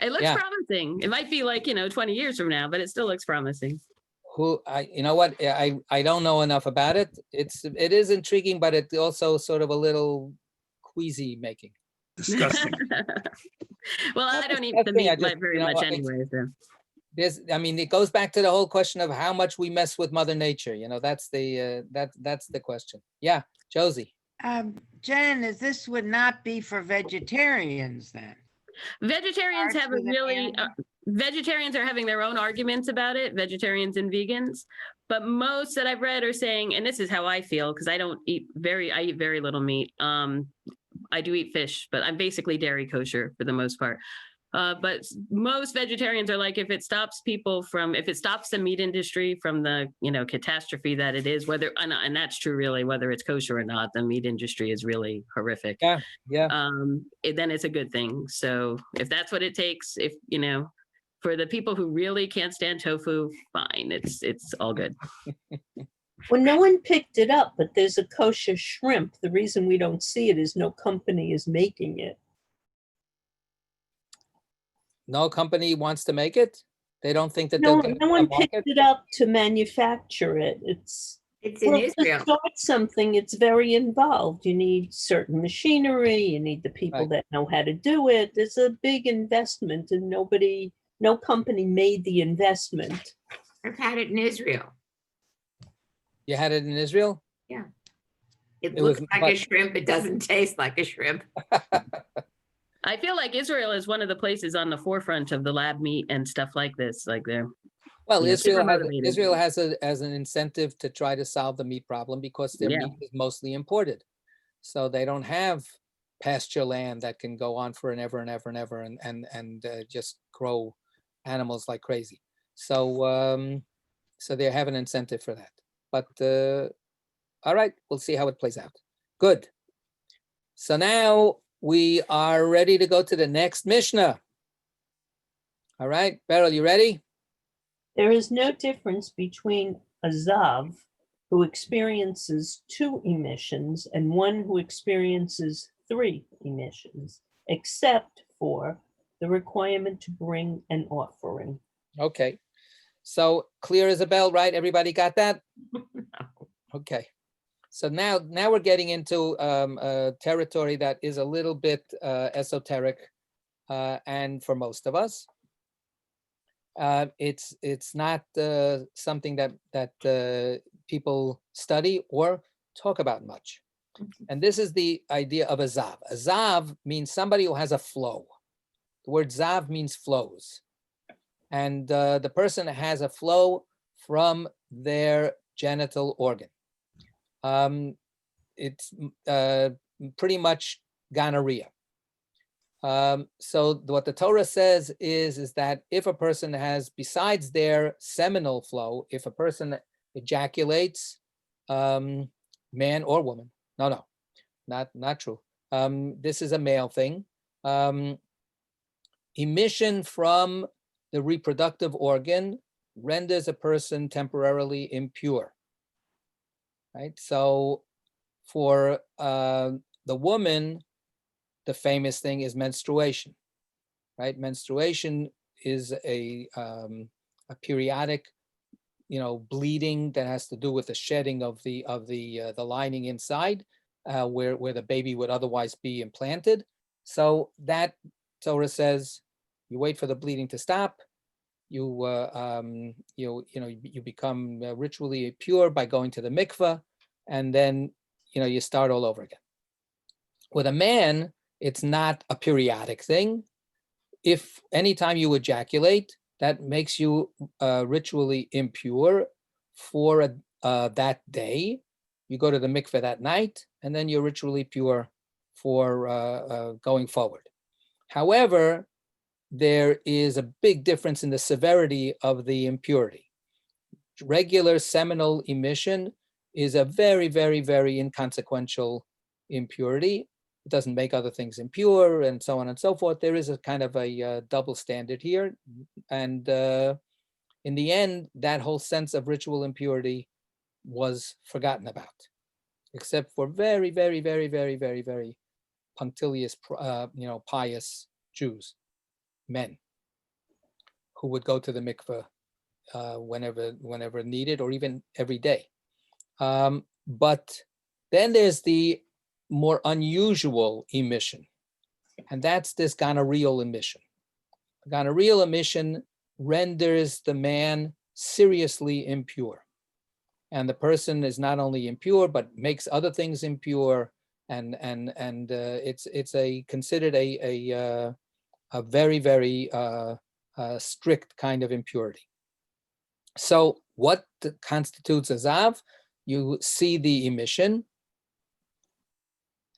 It looks Yeah. promising. It might be like 20 years from now, but it still looks promising. You know what? I don't know enough about it. It is intriguing, but it's also sort of a little queasy making. Disgusting. Well, I don't eat the disgusting, I meat just- very you know much what, anyway. So. It goes back to the whole question of how much we mess with Mother Nature. That's the question. Yeah, Josie. Jen, this would not be for vegetarians then? Vegetarians Starts have a with an really, animal. vegetarians are having their own arguments about it, vegetarians and vegans. But most that I've read are saying, and this is how I feel, because I eat very little meat. I do eat fish, but I'm basically dairy kosher for the most part. But most vegetarians are like, if it stops the meat industry from the, catastrophe that it is, and that's true really, whether it's kosher or not, the meat industry is really horrific. Yeah. Then it's a good thing. So if that's what it takes, for the people who really can't stand tofu, fine, it's all good. Well, no one picked it up, but there's a kosher shrimp. The reason we don't see it is no company is making it. No company wants to make it. They don't think that No, they'll get no a one market? picked it up to manufacture it. It's in Well, Israel. to start something, it's very involved. You need certain machinery, you need the people Right. that know how to do it. It's a big investment and no company made the investment. I've had it in Israel. You had it in Israel? It It looks was- like but- a shrimp. It doesn't taste like a shrimp. I feel like Israel is one of the places on the forefront of the lab meat and stuff like this. Like Well, Yeah, super Israel motivated. has an incentive to try to solve the meat problem because their Yeah. meat is mostly imported. So they don't have pasture land that can go on for an ever and ever and ever and just grow animals like crazy. So so they have an incentive for that. But all right, we'll see how it plays out. Good. So now we are ready to go to the next Mishnah. All right, Beryl, you ready? There is no difference between a Zav who experiences 2 emissions and one who experiences 3 emissions, except for the requirement to bring an offering. Okay. So clear as a bell, right? Everybody got that? Okay. So now we're getting into territory that is a little bit esoteric, and for most of us, it's not something that people study or talk about much. And this is the idea of a zav. A zav means somebody who has a flow. The word zav means flows. And the person has a flow from their genital organ. It's pretty much gonorrhea. So what the Torah says is that if a person has, besides their seminal flow, if a person ejaculates, man or woman, no, not true. This is a male thing. Emission from the reproductive organ renders a person temporarily impure, right? So for the woman, the famous thing is menstruation, right? Menstruation is a periodic, bleeding that has to do with the shedding of the lining inside, where the baby would otherwise be implanted. So that Torah says, you wait for the bleeding to stop. You become ritually pure by going to the mikveh, and then you start all over again. With a man, it's not a periodic thing. If anytime you ejaculate, that makes you ritually impure for that day. You go to the mikveh that night, and then you're ritually pure for going forward. However, there is a big difference in the severity of the impurity. regular seminal emission is a very, very, very inconsequential impurity. It doesn't make other things impure and so on and so forth. There is a kind of a double standard here. And in the end, that whole sense of ritual impurity was forgotten about, except for very, very, very, very, very, very punctilious, pious Jews, men, who would go to the mikveh whenever needed, or even every day. But then there's the more unusual emission, and that's this gonorrheal emission. Gonorrheal emission renders the man seriously impure, and the person is not only impure but makes other things impure, and it's considered a very, very strict kind of impurity. So what constitutes a zav? You see the emission,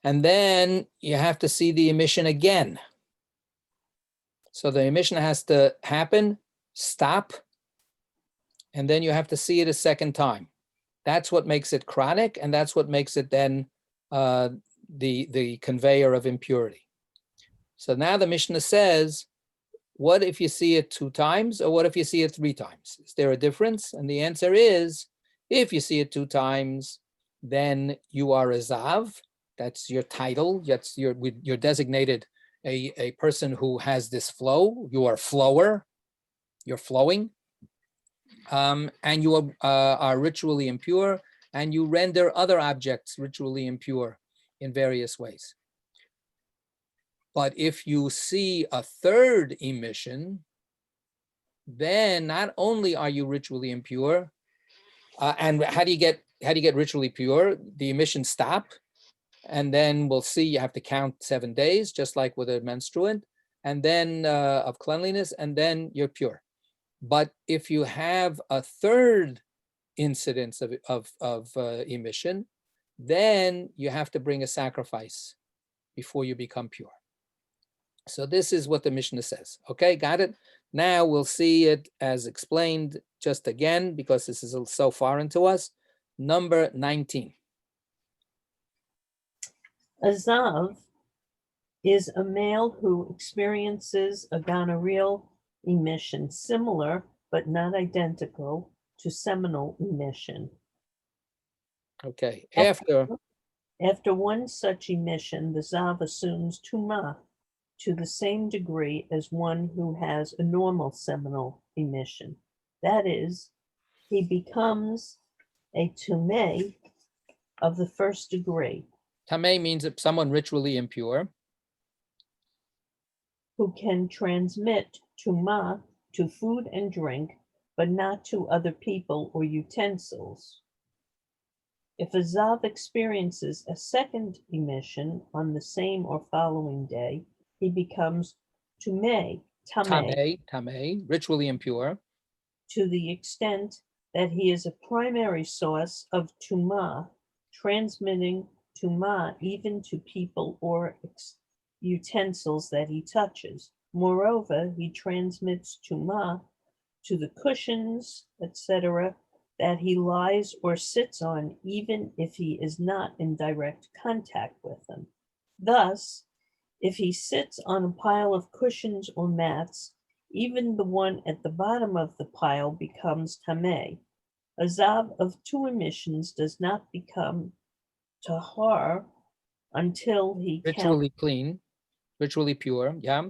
and then you have to see the emission again. So the emission has to happen, stop, and then you have to see it a second time. That's what makes it chronic, and that's what makes it then the conveyor of impurity. So now the Mishnah says, what if you see it 2 times, or what if you see it 3 times? Is there a difference? And the answer is, if you see it 2 times, then you are a zav. That's your title. You're designated a person who has this flow. You are flower. You're flowing. And you are ritually impure, and you render other objects ritually impure in various ways. But if you see a 3rd emission, then not only are you ritually impure, and how do you get ritually pure? The emissions stop, and then we'll see you have to count 7 days, just like with a menstruant, and then of cleanliness, and then you're pure. But if you have a 3rd incidence of emission, then you have to bring a sacrifice before you become pure. So this is what the Mishnah says. Okay, got it? Now we'll see it as explained just again, because this is so foreign to us. Number 19. A zav is a male who experiences a gonorrheal emission similar but not identical to seminal emission. Okay, After one such emission, the zav assumes tumah to the same degree as one who has a normal seminal emission. That is, he becomes a tumeh of the 1st degree. Tameh means that someone ritually impure, who can transmit tumah to food and drink, but not to other people or utensils. If a zav experiences a 2nd emission on the same or following day, he becomes tameh, ritually impure, to the extent that he is a primary source of tumah, transmitting tumah even to people or utensils that he touches. Moreover, he transmits tumah to the cushions, etc., that he lies or sits on, even if he is not in direct contact with them. Thus, if he sits on a pile of cushions or mats, even the one at the bottom of the pile becomes tameh. A zav of 2 emissions does not become tahar until he ritually clean, ritually pure, yeah.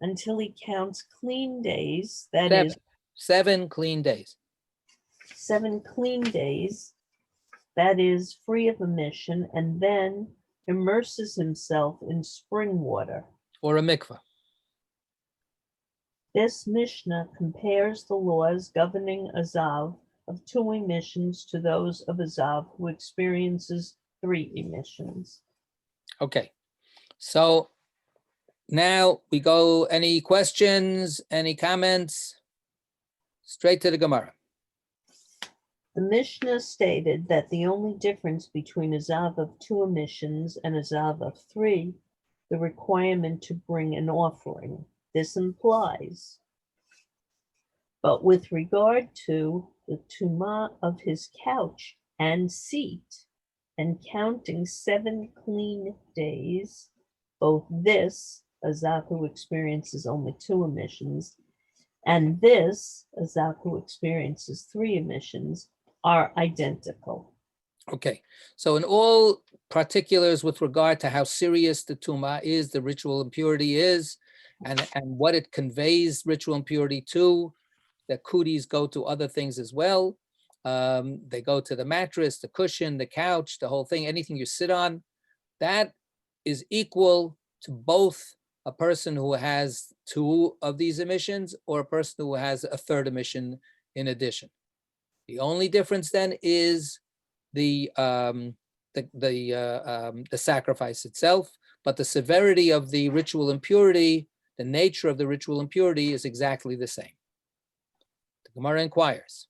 Until he counts clean days, that is 7 clean days. 7 clean days, that is free of emission, and then immerses himself in spring water. Or a mikveh. This Mishnah compares the laws governing a zav of 2 emissions to those of a zav who experiences 3 emissions. Okay, so now we go, any questions, any comments? Straight to the Gemara. The Mishnah stated that the only difference between a zav of 2 emissions and a zav of 3, the requirement to bring an offering. This implies. But with regard to the tumah of his couch and seat, and counting 7 clean days, both this, a Zav who experiences only 2 emissions, and this, a Zav who experiences 3 emissions, are identical. Okay, so in all particulars with regard to how serious the tumah is, the ritual impurity is, and what it conveys ritual impurity to, the cooties go to other things as well. They go to the mattress, the cushion, the couch, the whole thing, anything you sit on. That is equal to both a person who has 2 of these emissions or a person who has a 3rd emission in addition. The only difference then is the sacrifice itself, but the severity of the ritual impurity, the nature of the ritual impurity is exactly the same. The Gemara inquires.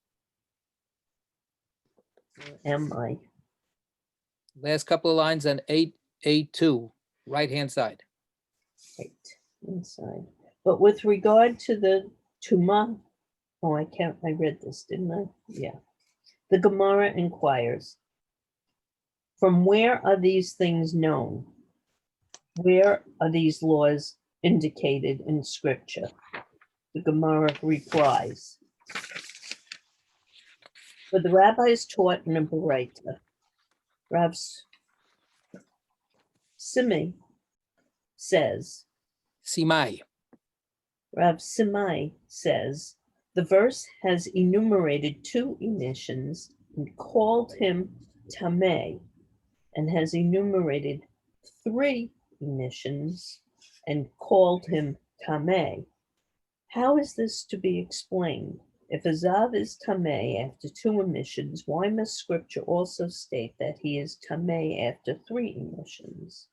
Am I? Last couple of lines on 8A2, right-hand side. Right, inside. But with regard to the tumah, I read this, didn't I? Yeah. The Gemara inquires, from where are these things known? Where are these laws indicated in scripture? The Gemara replies, for the rabbis taught in a Baraita, Rav Simai says, Rav Simai says, the verse has enumerated 2 emissions and called him Tameh, and has enumerated 3 emissions and called him Tameh. How is this to be explained? If a Zav is Tameh after 2 emissions, why must scripture also state that he is Tameh after 3 emissions?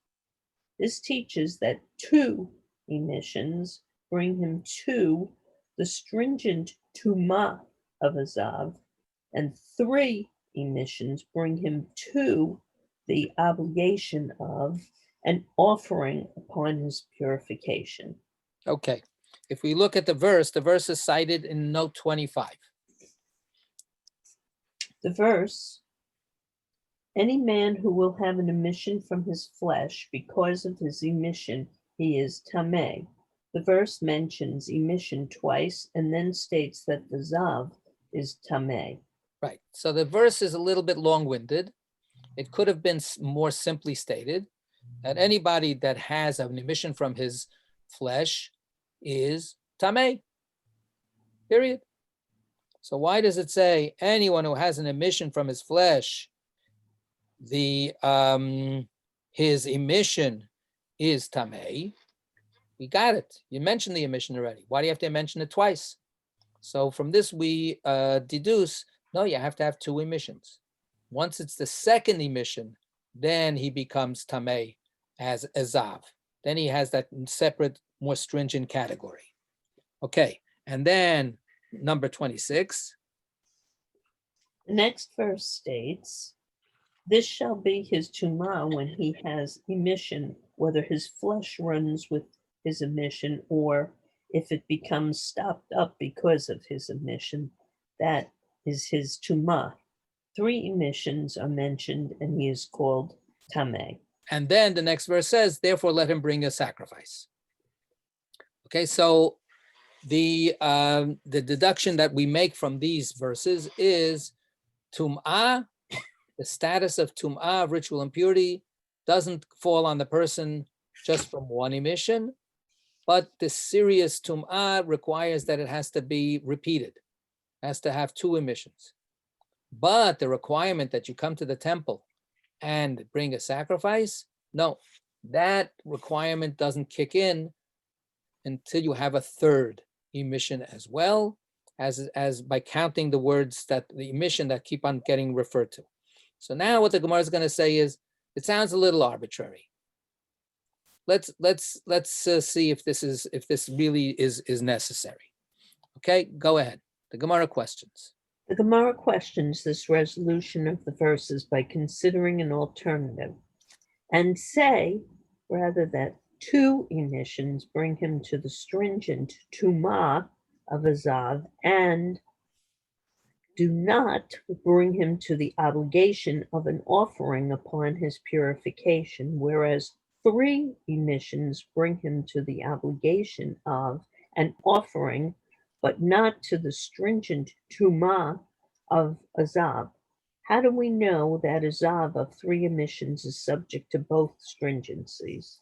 This teaches that 2 emissions bring him to the stringent tumah of a Zav, and 3 emissions bring him to the obligation of an offering upon his purification. Okay, if we look at the verse is cited in note 25. The verse, any man who will have an emission from his flesh, because of his emission, he is tameh. The verse mentions emission twice and then states that the Zav is tameh. Right, so the verse is a little bit long-winded. It could have been more simply stated that anybody that has an emission from his flesh is tameh, period. So why does it say anyone who has an emission from his flesh, his emission is tameh? We got it. You mentioned the emission already. Why do you have to mention it twice? So from this we deduce, no, you have to have 2 emissions. Once it's the 2nd emission, then he becomes tameh as a Zav. Then he has that separate, more stringent category. Okay, and then number 26. The next verse states, this shall be his tumah when he has emission, whether his flesh runs with his emission or if it becomes stopped up because of his emission, that is his tumah. 3 emissions are mentioned and he is called tameh. And then the next verse says, therefore let him bring a sacrifice. Okay, so the deduction that we make from these verses is tum'ah, the status of tum'ah, of ritual impurity, doesn't fall on the person just from 1 emission, but the serious tum'ah requires that it has to be repeated, has to have 2 emissions. But the requirement that you come to the temple and bring a sacrifice, no, that requirement doesn't kick in until you have a 3rd emission as well, as by counting the words that the emission that keep on getting referred to. So now what the Gemara is going to say is, it sounds a little arbitrary. Let's see if this really is necessary. Okay, go ahead. The Gemara questions. The Gemara questions this resolution of the verses by considering an alternative and say, rather, that 2 emissions bring him to the stringent tumah of a Zav, and do not bring him to the obligation of an offering upon his purification, whereas 3 emissions bring him to the obligation of an offering, but not to the stringent tumah of azav. How do we know that azav of 3 emissions is subject to both stringencies?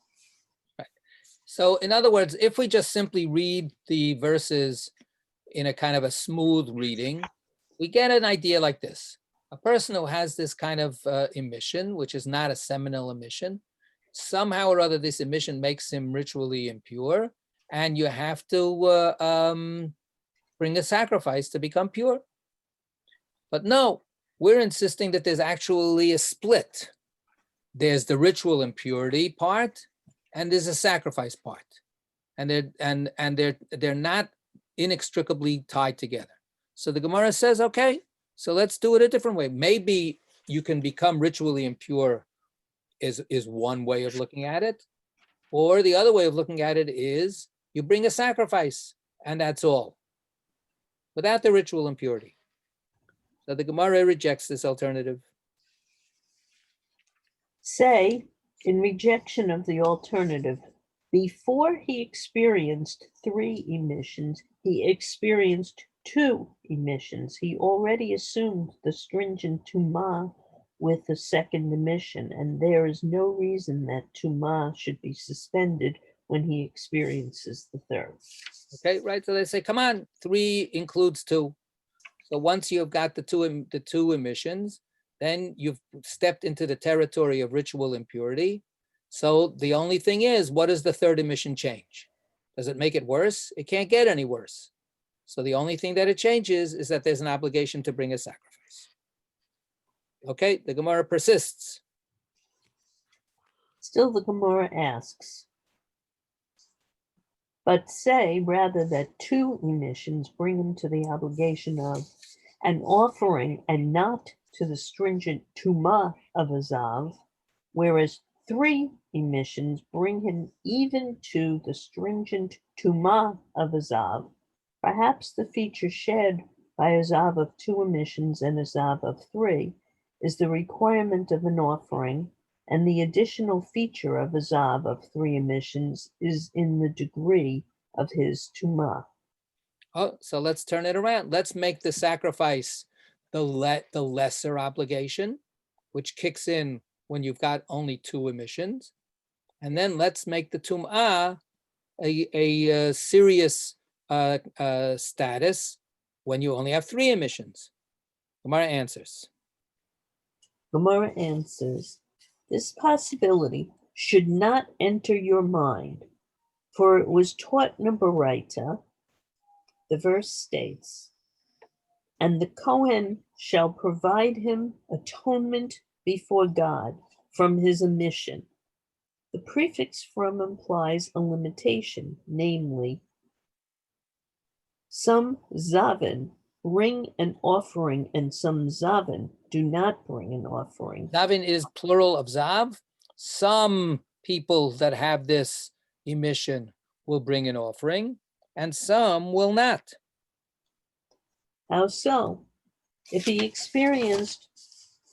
So in other words, if we just simply read the verses in a kind of a smooth reading, we get an idea like this. A person who has this kind of emission, which is not a seminal emission, somehow or other this emission makes him ritually impure, and you have to bring a sacrifice to become pure. But no, we're insisting that there's actually a split. There's the ritual impurity part, and there's a sacrifice part, and they're not inextricably tied together. So the Gemara says, okay, so let's do it a different way. Maybe you can become ritually impure is one way of looking at it, or the other way of looking at it is you bring a sacrifice, and that's all, without the ritual impurity. So the Gemara rejects this alternative. Say, in rejection of the alternative, before he experienced 3 emissions, he experienced 2 emissions. He already assumed the stringent tumah with the second emission, and there is no reason that tumah should be suspended when he experiences the 3rd. Okay, right? So they say, come on, 3 includes 2. So once you've got the two emissions, then you've stepped into the territory of ritual impurity. So the only thing is, what does the 3rd emission change? Does it make it worse? It can't get any worse. So the only thing that it changes is that there's an obligation to bring a sacrifice. Okay, the Gemara persists. Still the Gemara asks, but say rather that 2 emissions bring him to the obligation of an offering and not to the stringent tumah of azav, whereas 3 emissions bring him even to the stringent tumah of azav. Perhaps the feature shed by azav of 2 emissions and azav of 3 is the requirement of an offering, and the additional feature of azav of 3 emissions is in the degree of his tumah. Oh, so let's turn it around. Let's make the sacrifice the lesser obligation, which kicks in when you've got only 2 emissions. And then let's make the tum'ah a serious status when you only have 3 emissions. Gemara answers. Gemara answers, this possibility should not enter your mind, for it was taught in a Baraita. The verse states, and the Kohen shall provide him atonement before God from his emission. The prefix from implies a limitation, namely, some zavin bring an offering and some zavin do not bring an offering. Zavin is plural of zav. Some people that have this emission will bring an offering, and some will not. How so? If he experienced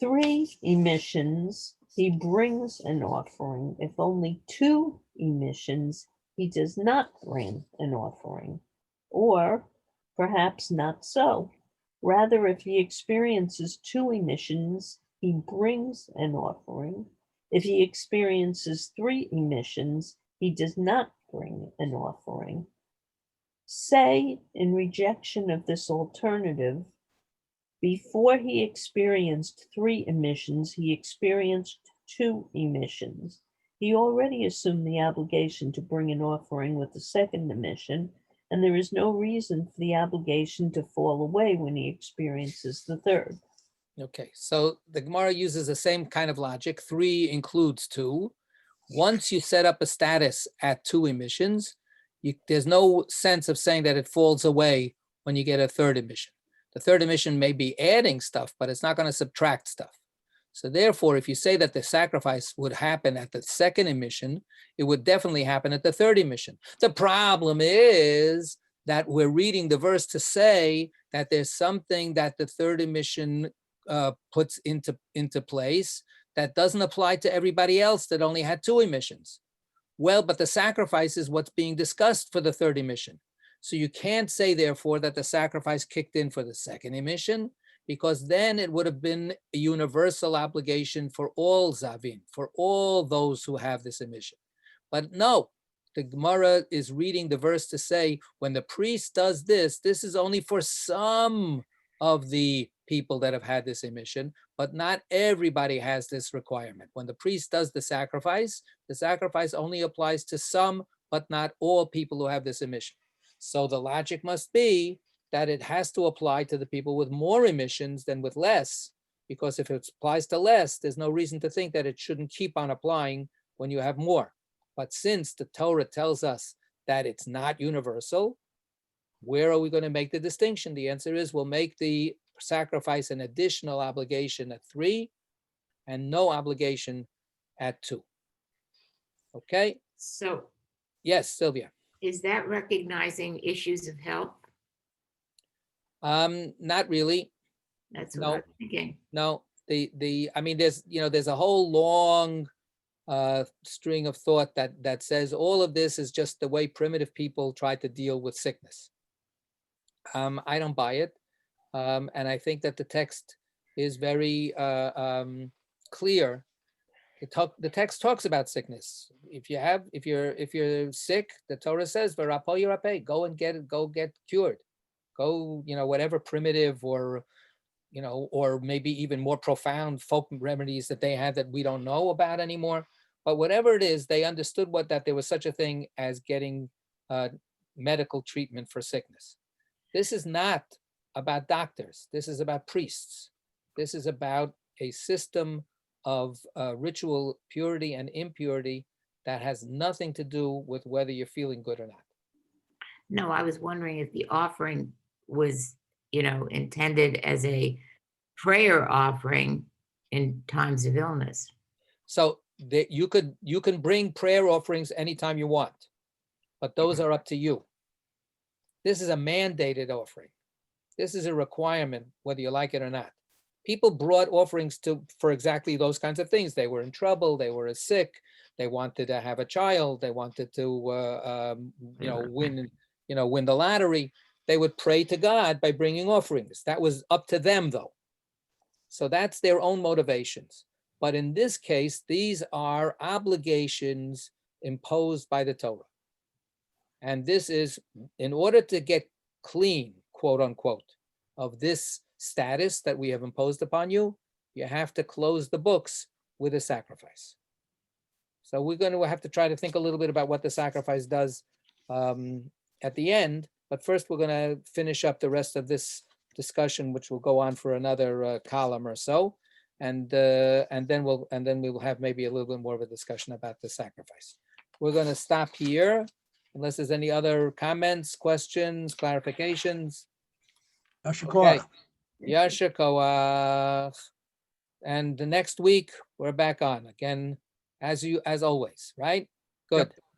3 emissions, he brings an offering. If only 2 emissions, he does not bring an offering. Or perhaps not so. Rather, if he experiences 2 emissions, he brings an offering. If he experiences 3 emissions, he does not bring an offering. Say, in rejection of this alternative, before he experienced 3 emissions, he experienced 2 emissions. He already assumed the obligation to bring an offering with the second emission, and there is no reason for the obligation to fall away when he experiences the 3rd. Okay, so the Gemara uses the same kind of logic. 3 includes 2. Once you set up a status at 2 emissions, there's no sense of saying that it falls away when you get a 3rd emission. The 3rd emission may be adding stuff, but it's not going to subtract stuff. So therefore, if you say that the sacrifice would happen at the 2nd emission, it would definitely happen at the 3rd emission. The problem is that we're reading the verse to say that there's something that the third emission puts into place that doesn't apply to everybody else that only had 2 emissions. Well, but the sacrifice is what's being discussed for the third emission. So you can't say, therefore, that the sacrifice kicked in for the second emission, because then it would have been a universal obligation for all Zavim, for all those who have this emission. But no, the Gemara is reading the verse to say, when the priest does this, this is only for some of the people that have had this emission, but not everybody has this requirement. When the priest does the sacrifice only applies to some, but not all people who have this emission. So the logic must be that it has to apply to the people with more emissions than with less, because if it applies to less, there's no reason to think that it shouldn't keep on applying when you have more. But since the Torah tells us that it's not universal, where are we going to make the distinction? The answer is we'll make the sacrifice an additional obligation at 3 and no obligation at 2. Okay? So Yes, Sylvia. is that recognizing issues of health? Not really. That's what No. I'm thinking. No, I mean, there's a whole long string of thought that says all of this is just the way primitive people try to deal with sickness. I don't buy it. And I think that the text is very clear. The text talks about sickness. If you're sick, the Torah says, "V'rapo yirapeh," go get cured. Go, whatever primitive or maybe even more profound folk remedies that they had that we don't know about anymore. But whatever it is, they understood that there was such a thing as getting medical treatment for sickness. This is not about doctors. This is about priests. This is about a system of ritual purity and impurity that has nothing to do with whether you're feeling good or not. No, I was wondering if the offering was, intended as a prayer offering in times of illness. So you can bring prayer offerings anytime you want, but those are up to you. This is a mandated offering. This is a requirement, whether you like it or not. People brought offerings for exactly those kinds of things. They were in trouble. They were sick. They wanted to have a child. They wanted to, win the lottery. They would pray to God by bringing offerings. That was up to them, though. So that's their own motivations. But in this case, these are obligations imposed by the Torah. And this is in order to get clean, quote unquote, of this status that we have imposed upon you, you have to close the books with a sacrifice. So we're going to have to try to think a little bit about what the sacrifice does at the end. But first, we're going to finish up the rest of this discussion, which will go on for another column or so, and then we will have maybe a little bit more of a discussion about the sacrifice. We're going to stop here, unless there's any other comments, questions, clarifications. Okay. Yasher koach. And the next week we're back on again, as always, right? Good.